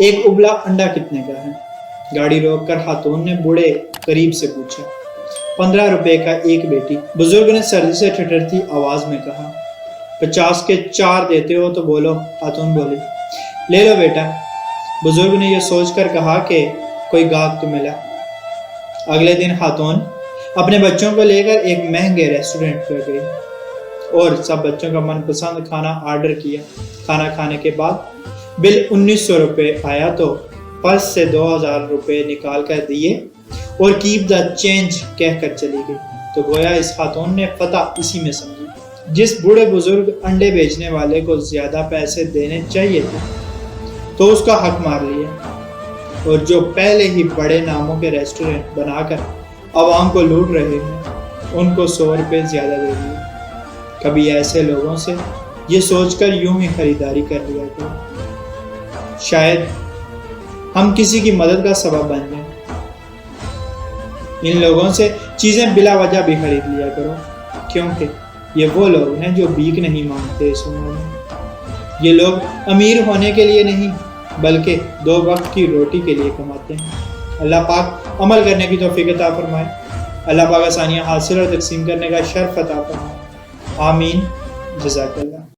ایک ابلا انڈا کتنے کا ہے؟ گاڑی روک کر خاتون نے بوڑھے قریب سے پوچھا۔ 15 روپے کا ایک بیٹی، بزرگ نے سردی سے ٹھٹرتی آواز میں کہا۔ 50 کے 4 دیتے ہو تو بولو، خاتون بولی۔ لے لو بیٹا، بزرگ نے یہ سوچ کر کہا کہ کوئی گاہک تو ملا۔ اگلے دن خاتون اپنے بچوں کو لے کر ایک مہنگے ریسٹورنٹ پر گئی اور سب بچوں کا من پسند کھانا آرڈر کیا۔ کھانا کھانے کے بعد بل 1900 روپے آیا تو پرس سے 2000 روپے نکال کر دیے اور کیپ دا چینج کہہ کر چلی گئی تو گویا اس خاتون نے فتح اسی میں سمجھی۔ جس بوڑھے بزرگ انڈے بیچنے والے کو زیادہ پیسے دینے چاہیے تھے تو اس کا حق مار لیا، اور جو پہلے ہی بڑے ناموں کے ریسٹورنٹ بنا کر عوام کو لوٹ رہے ہیں ان کو 100 روپے زیادہ دے دیے۔ کبھی ایسے لوگوں سے یہ سوچ کر یوں ہی خریداری کر لیا کرو، شاید ہم کسی کی مدد کا سبب بن جائیں۔ ان لوگوں سے چیزیں بلا وجہ بھی خرید لیا کرو، کیونکہ یہ وہ لوگ ہیں جو بھیک نہیں مانگتے اس عمر میں۔ یہ لوگ امیر ہونے کے لیے نہیں بلکہ 2 وقت کی روٹی کے لیے کماتے ہیں۔ اللہ پاک عمل کرنے کی توفیق عطا فرمائے۔ اللہ پاک آسانیاں حاصل اور تقسیم کرنے کا شرف عطا فرمائے۔ آمین۔ جزاک اللہ۔